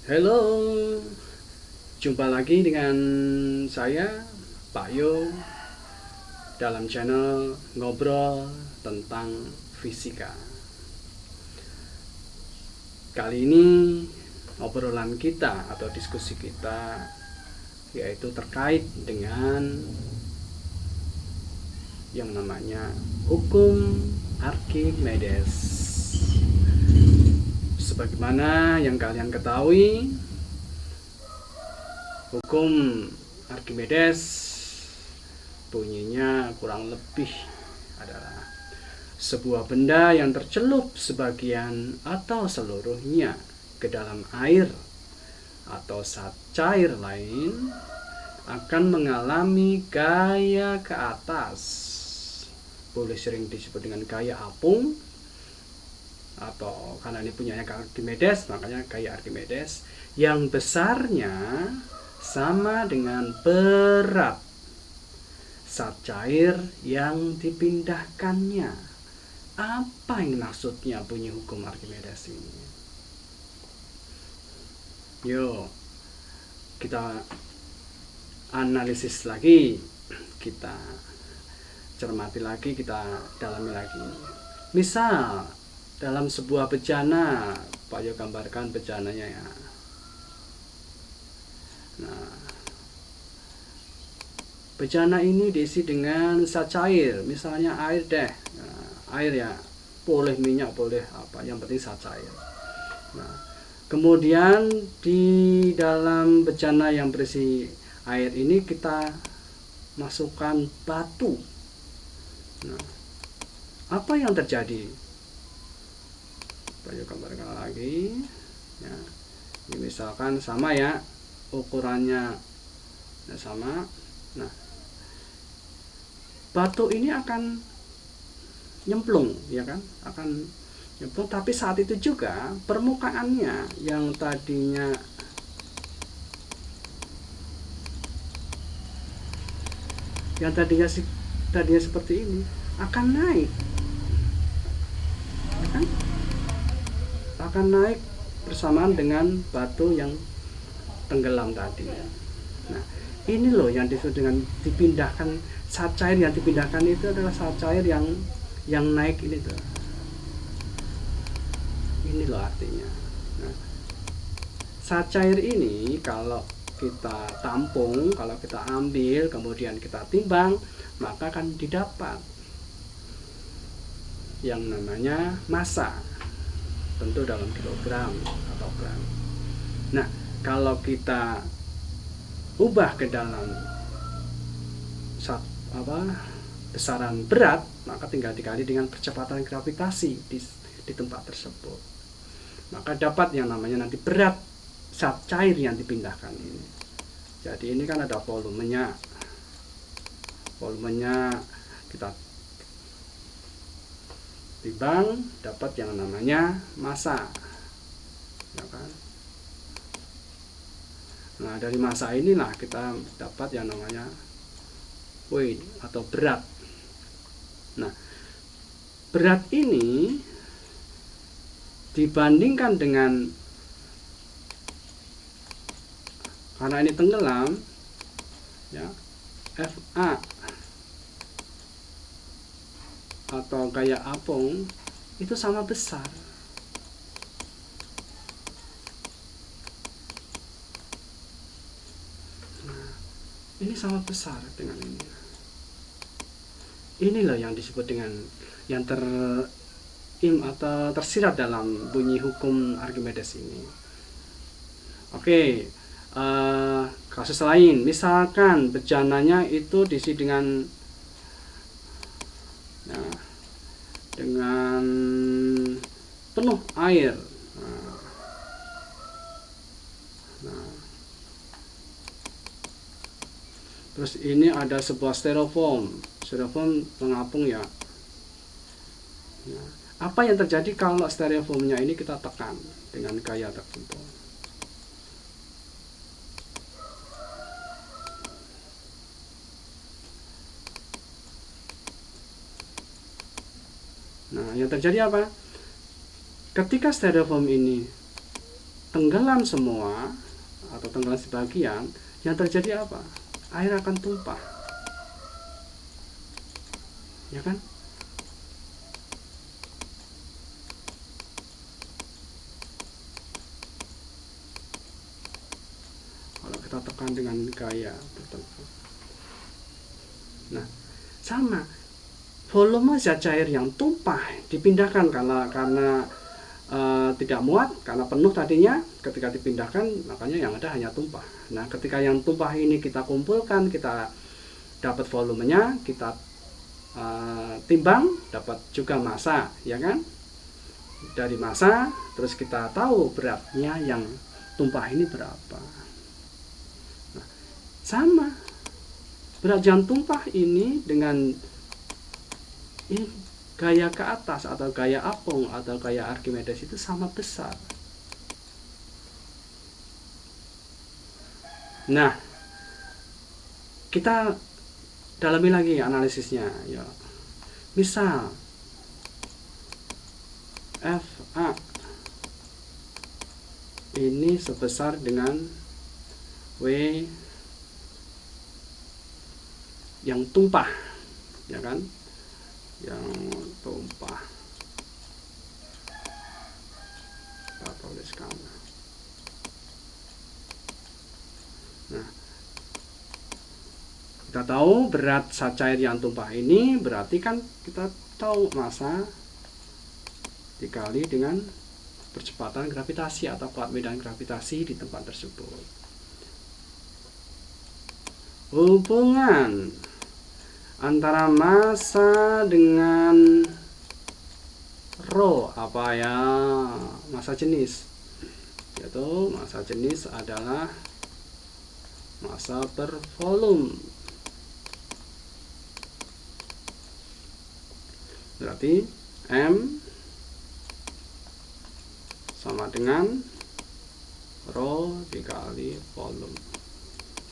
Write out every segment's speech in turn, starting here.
Halo, jumpa lagi dengan saya, Pak Yo, dalam channel Ngobrol tentang Fisika. Kali ini obrolan kita atau diskusi kita yaitu terkait dengan yang namanya hukum Archimedes. Sebagaimana yang kalian ketahui, hukum Archimedes bunyinya kurang lebih adalah sebuah benda yang tercelup sebagian atau seluruhnya ke dalam air atau saat cair lain akan mengalami gaya ke atas. Boleh sering disebut dengan gaya apung, atau karena ini punyanya Archimedes makanya gaya Archimedes, yang besarnya sama dengan berat saat cair yang dipindahkannya. Apa yang maksudnya bunyi hukum Archimedes ini? Yuk kita analisis lagi, kita cermati lagi, kita dalami lagi. Misal dalam sebuah bejana, Pak Yo gambarkan bejananya ya. Nah, bejana ini diisi dengan zat cair, misalnya air deh. Nah, air ya, boleh minyak, boleh apa, yang penting zat cair. Nah, kemudian di dalam bejana yang berisi air ini kita masukkan batu. Nah, apa yang terjadi? Saya gambarkan lagi ya. Ini misalkan sama ya, ukurannya sama. Nah, batu ini akan nyemplung ya kan, akan nyemplung, tapi saat itu juga permukaannya yang tadinya tadinya seperti ini akan naik ya kan, akan naik bersamaan dengan batu yang tenggelam tadi. Nah, ini loh yang disebut dengan dipindahkan. Saat cair yang dipindahkan itu adalah saat cair yang naik ini tuh. Ini loh artinya. Nah, saat cair ini kalau kita tampung, kalau kita ambil kemudian kita timbang, maka akan didapat yang namanya massa, tentu dalam kilogram atau gram. Nah, kalau kita ubah ke dalam besaran berat, maka tinggal dikali dengan kecepatan gravitasi di tempat tersebut, maka dapat yang namanya nanti berat saat cair yang dipindahkan ini. Jadi ini kan ada volumenya kita timbang, dapat yang namanya massa ya kan. Nah, dari massa inilah kita dapat yang namanya weight atau berat. Nah, berat ini dibandingkan dengan, karena ini tenggelam ya, Fa atau gaya apung itu sama besar. Nah, ini sama besar dengan ini. Inilah yang disebut dengan yang atau tersirat dalam bunyi hukum Archimedes ini. Oke, kasus lain, misalkan bejananya itu diisi dengan penuh air. Nah, terus ini ada sebuah styrofoam mengapung ya. Nah, apa yang terjadi kalau styrofoamnya ini kita tekan dengan gaya tertentu? Nah, yang terjadi apa? Ketika styrofoam ini tenggelam semua atau tenggelam sebagian, yang terjadi apa? Air akan tumpah, ya kan? Kalau kita tekan dengan gaya tertentu. Nah, sama volume zat cair yang tumpah dipindahkan karena tidak muat, karena penuh tadinya. Ketika dipindahkan, makanya yang ada hanya tumpah. Nah, ketika yang tumpah ini kita kumpulkan, kita dapat volumenya, kita timbang, dapat juga massa, ya kan? Dari massa, terus kita tahu beratnya yang tumpah ini berapa. Nah, sama berat yang tumpah ini dengan gaya ke atas atau gaya apung atau gaya Archimedes itu sama besar. Nah, kita dalami lagi analisisnya, ya. Misal FA ini sebesar dengan W yang tumpah, ya kan? Yang tumpah. Kita tuliskan. Nah, kita tahu berat zat cair yang tumpah ini, berarti kan kita tahu massa dikali dengan percepatan gravitasi atau kuat medan gravitasi di tempat tersebut. Hubungan antara massa dengan rho apa ya? Massa jenis. Yaitu massa jenis adalah massa per volume. Berarti M sama dengan rho dikali volume.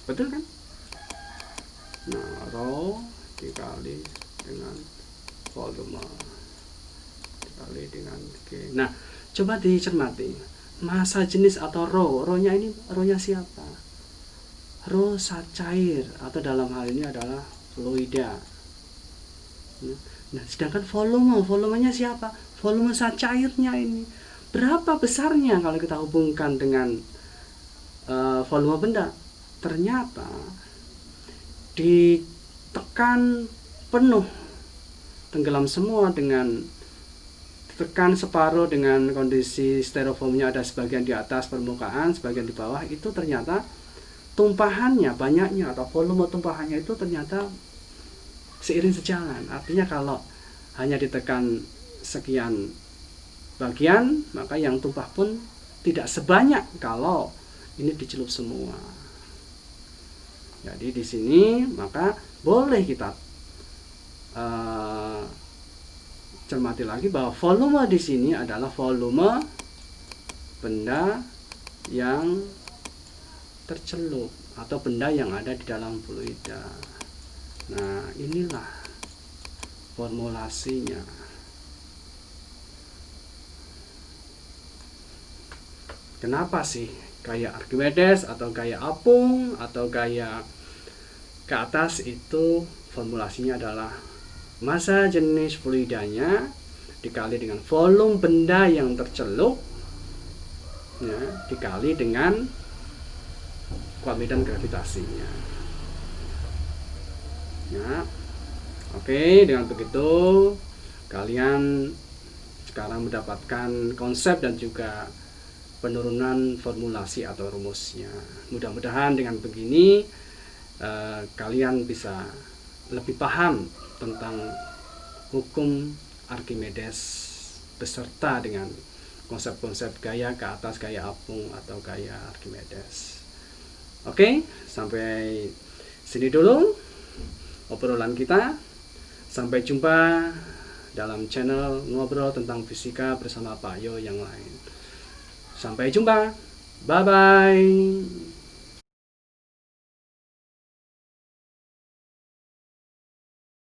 Betul kan? Nah, rho dikali dengan volume dikali dengan G. Nah, coba dicermati. Massa jenis atau rho-nya ini, rho-nya siapa? Rho zat cair atau dalam hal ini adalah fluida. Nah, sedangkan volumenya siapa? Volume zat cairnya ini. Berapa besarnya kalau kita hubungkan dengan volume benda? Ternyata ditekan penuh, tenggelam semua, dengan tekan separuh dengan kondisi styrofoamnya ada sebagian di atas permukaan, sebagian di bawah, itu ternyata tumpahannya, banyaknya atau volume tumpahannya itu ternyata seiring sejalan. Artinya kalau hanya ditekan sekian bagian, maka yang tumpah pun tidak sebanyak kalau ini dicelup semua. Jadi di sini maka boleh kita cermati lagi bahwa volume di sini adalah volume benda yang tercelup atau benda yang ada di dalam fluida. Nah, inilah formulasinya. Kenapa sih gaya Archimedes atau gaya apung atau gaya ke atas itu formulasinya adalah massa jenis fluidanya dikali dengan volume benda yang tercelup, ya, dikali dengan kuat medan gravitasinya. Ya, oke, dengan begitu kalian sekarang mendapatkan konsep dan juga penurunan formulasi atau rumusnya. Mudah-mudahan dengan begini kalian bisa lebih paham tentang hukum Archimedes beserta dengan konsep-konsep gaya ke atas, gaya apung atau gaya Archimedes. Oke, sampai sini dulu obrolan kita. Sampai jumpa dalam channel ngobrol tentang fisika bersama Pak Yo yang lain. Sampai jumpa. Bye bye.